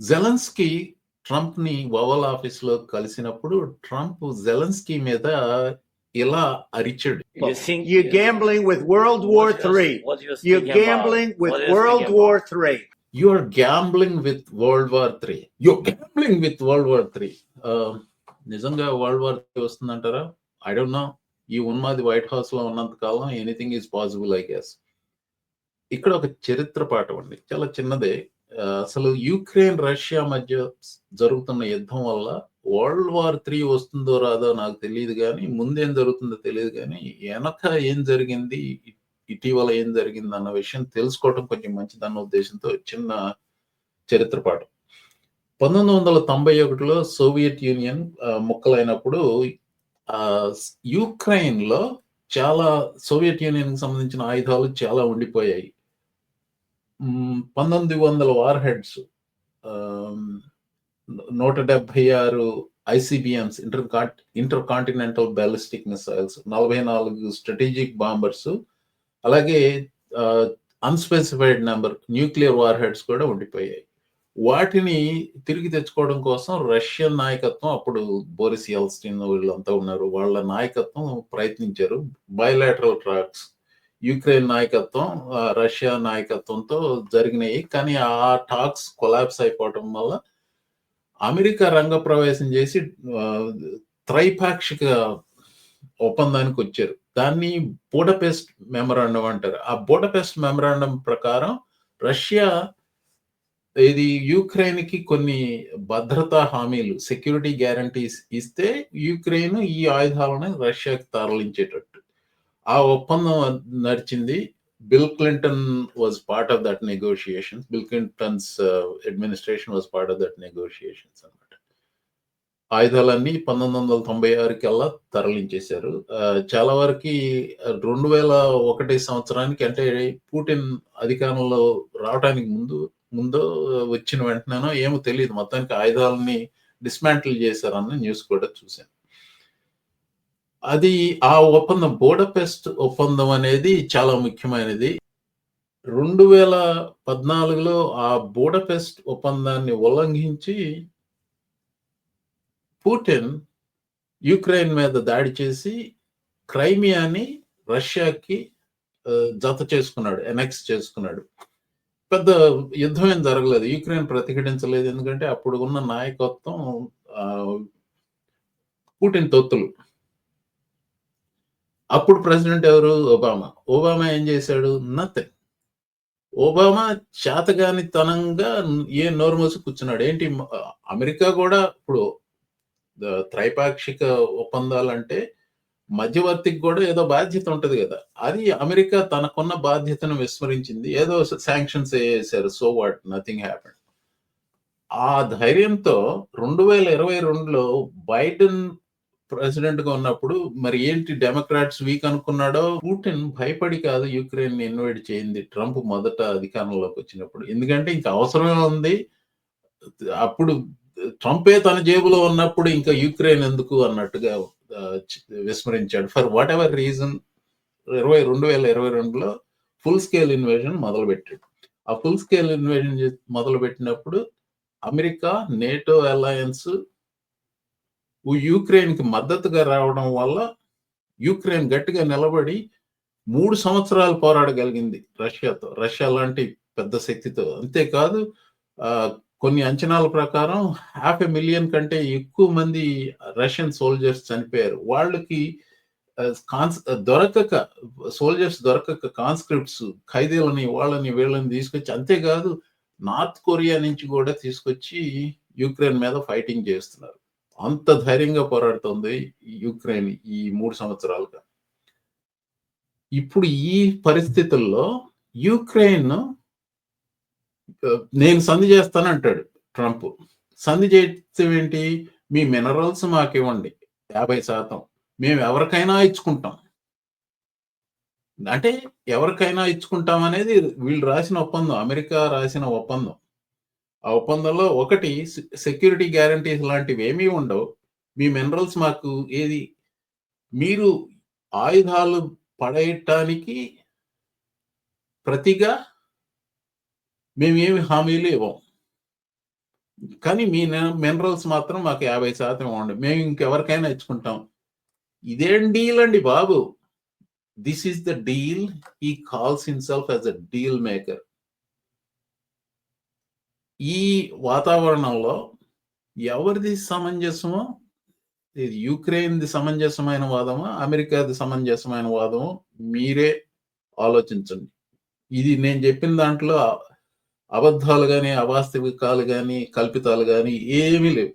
Zelensky ట్రంప్‌ని oval ఆఫీస్‌లో కలిసినప్పుడు Trump Zelensky మీద ఇలా అరిచాడు. You think You're gambling with World War III. What you're You're speaking gambling about? with What you're World speaking War about? III. You are gambling with world war 3. You gambling with world war 3. నిజంగా world war 3 వస్తుందంటారా? I don't know. ఈ ఉన్మాది white హౌస్‌లో ఉన్నంత కాలం anything is possible I guess. ఇక్కడ ఒక చరిత్ర పాఠం అండి. చాలా చిన్నదే. అసలు యుక్రెయిన్, రష్యా మధ్య జరుగుతున్న యుద్ధం వల్ల వరల్డ్ వార్ 3 వస్తుందో రాదో నాకు తెలీదు గానీ, ముందేం జరుగుతుందో తెలీదు గానీ, ఎనక ఏం జరిగింది, ఇటీవల ఏం జరిగింది అన్న విషయం తెలుసుకోవడం కొంచెం మంచిదన్న ఉద్దేశంతో చిన్న చరిత్ర పాఠం. 1991లో సోవియట్ యూనియన్ ముక్కలైనప్పుడు యుక్రెయిన్‌లో చాలా సోవియట్ యూనియన్‌కి సంబంధించిన ఆయుధాలు చాలా ఉండిపోయాయి. 1900 warheads, 176 ICBMs, intercontinental ballistic missiles, 44 strategic bombers, అలాగే unspecified number nuclear warheads కూడా ఉండిపోయాయి. వాటిని తిరిగి తెచ్చుకోవడం కోసం రష్యన్ నాయకత్వం, అప్పుడు బోరిస్ యెల్ట్సిన్ వీళ్ళంతా ఉన్నారు, వాళ్ళ నాయకత్వం ప్రయత్నించారు. బయలాటరల్ ట్రాక్స్ యుక్రెయిన్ నాయకత్వం, రష్యా నాయకత్వంతో జరిగినాయి. కానీ ఆ టాక్స్ కొలాప్స్ అయిపోవటం వల్ల అమెరికా రంగప్రవేశం చేసి త్రైపాక్షిక ఒప్పందానికి వచ్చారు. దాన్ని బుడపెస్ట్ మెమరాండం అంటారు. ఆ బుడపెస్ట్ మెమరాండం ప్రకారం రష్యా ఇది యుక్రెయిన్‌కి కొన్ని భద్రతా హామీలు, సెక్యూరిటీ గ్యారంటీస్ ఇస్తే యుక్రెయిన్ ఈ ఆయుధాలను రష్యాకి తరలించేటట్టు ఆ ఒప్పందం నడిచింది. Bill Clinton was part of that negotiations. Bill Clinton's administration was part of that negotiations అన్నమాట. ఆయుధాలన్నీ 1996 కల్లా తరలించేశారు. చాలా వరకు 2001 సంవత్సరానికి, అంటే పుటిన్ అధికారంలో రావడానికి ముందో వచ్చిన వెంటనేనో ఏమో తెలియదు, మొత్తానికి ఆయుధాలని డిస్మాంటిల్ చేశారన్న న్యూస్ కూడా చూశాను. అది ఆ ఒప్పందం, బుడపెస్ట్ ఒప్పందం అనేది చాలా ముఖ్యమైనది. 2014లో ఆ బుడపెస్ట్ ఒప్పందాన్ని ఉల్లంఘించి పుటిన్ యుక్రెయిన్ మీద దాడి చేసి క్రైమియాని రష్యాకి జత చేసుకున్నాడు, ఎనెక్స్ చేసుకున్నాడు. పెద్ద యుద్ధం ఏం జరగలేదు, యుక్రెయిన్ ప్రతిఘటించలేదు. ఎందుకంటే అప్పుడు ఉన్న నాయకత్వం పుటిన్ తొత్తులు. అప్పుడు ప్రెసిడెంట్ ఎవరు? ఒబామా ఏం చేశాడు? నథింగ్. ఒబామా చేతగానితనంగా నోరు మూసి కూర్చున్నాడు. ఏంటి, అమెరికా కూడా ఇప్పుడు త్రైపాక్షిక ఒప్పందాలంటే మధ్యవర్తికి కూడా ఏదో బాధ్యత ఉంటది కదా. అది అమెరికా తనకున్న బాధ్యతను విస్మరించింది. ఏదో శాంక్షన్స్ వేసారు, సో వాట్, నథింగ్ హ్యాపెండ్. ఆ ధైర్యంతో 2022లో బైడెన్ ప్రెసిడెంట్ గా ఉన్నప్పుడు మరి ఏంటి డెమోక్రాట్స్ వీక్ అనుకున్నాడో, పుటిన్ భయపడి కాదు యుక్రెయిన్ ఇన్వైట్ చేయింది ట్రంప్ మొదట అధికారంలోకి వచ్చినప్పుడు. ఎందుకంటే ఇంకా అవసరమే ఉంది, అప్పుడు ట్రంపే తన జేబులో ఉన్నప్పుడు ఇంకా యుక్రెయిన్ ఎందుకు అన్నట్టుగా విస్మరించాడు. ఫర్ వాట్ ఎవర్ రీజన్ 2022లో ఫుల్ స్కేల్ ఇన్వేజన్ మొదలుపెట్టాడు. ఆ ఫుల్ స్కేల్ ఇన్వేజన్ మొదలు పెట్టినప్పుడు అమెరికా, నేటో అలయన్స్ యుక్రెయిన్ కి మద్దతుగా రావడం వల్ల యుక్రెయిన్ గట్టిగా నిలబడి 3 సంవత్సరాలు పోరాడగలిగింది రష్యాతో, రష్యా లాంటి పెద్ద శక్తితో. అంతేకాదు, కొన్ని అంచనాల ప్రకారం 500,000 కంటే ఎక్కువ మంది రష్యన్ సోల్జర్స్ చనిపోయారు. వాళ్ళకి సోల్జర్స్ దొరకక కాన్స్క్రిప్ట్స్, ఖైదీలని, వాళ్ళని వీళ్ళని తీసుకొచ్చి, అంతేకాదు నార్త్ కొరియా నుంచి కూడా తీసుకొచ్చి యుక్రెయిన్ మీద ఫైటింగ్ చేస్తున్నారు. అంత ధైర్యంగా పోరాడుతుంది యుక్రెయిన్ ఈ 3 సంవత్సరాలుగా. ఇప్పుడు ఈ పరిస్థితుల్లో యుక్రెయిన్ నేను సంధి చేస్తానంటాడు ట్రంప్. సంధి చేయడం ఏంటి? మీ మినరల్స్ మాకు ఇవ్వండి 50%, మేము ఎవరికైనా ఇచ్చుకుంటాం. అంటే ఎవరికైనా ఇచ్చుకుంటాం అనేది వీళ్ళు రాసిన ఒప్పందం, అమెరికా రాసిన ఒప్పందం. ఆ ఒప్పందంలో ఒకటి సెక్యూరిటీ గ్యారంటీస్ లాంటివి ఏమీ ఉండవు. మీ మినరల్స్ మాకు ఏది, మీరు ఆయుధాలు పడేయటానికి ప్రతిగా మేమేమి హామీలు ఇవ్వం. కానీ మీ మినరల్స్ మాత్రం మాకు 50% ఇవ్వండి. మేము ఇంకెవరికైనా ఇచ్చుకుంటాం. ఇదేం డీల్ అండి బాబు! This is the deal. He calls himself as a deal maker. ఈ వాతావరణంలో ఎవరిది సమంజసమో, ఇది యుక్రెయిన్‌ది సమంజసమైన వాదమా, అమెరికాది సమంజసమైన వాదమో మీరే ఆలోచించండి. ఇది నేను చెప్పిన దాంట్లో అబద్ధాలు గాని, అవాస్తవికాలు గాని, కల్పితాలు గాని ఏమీ లేవు.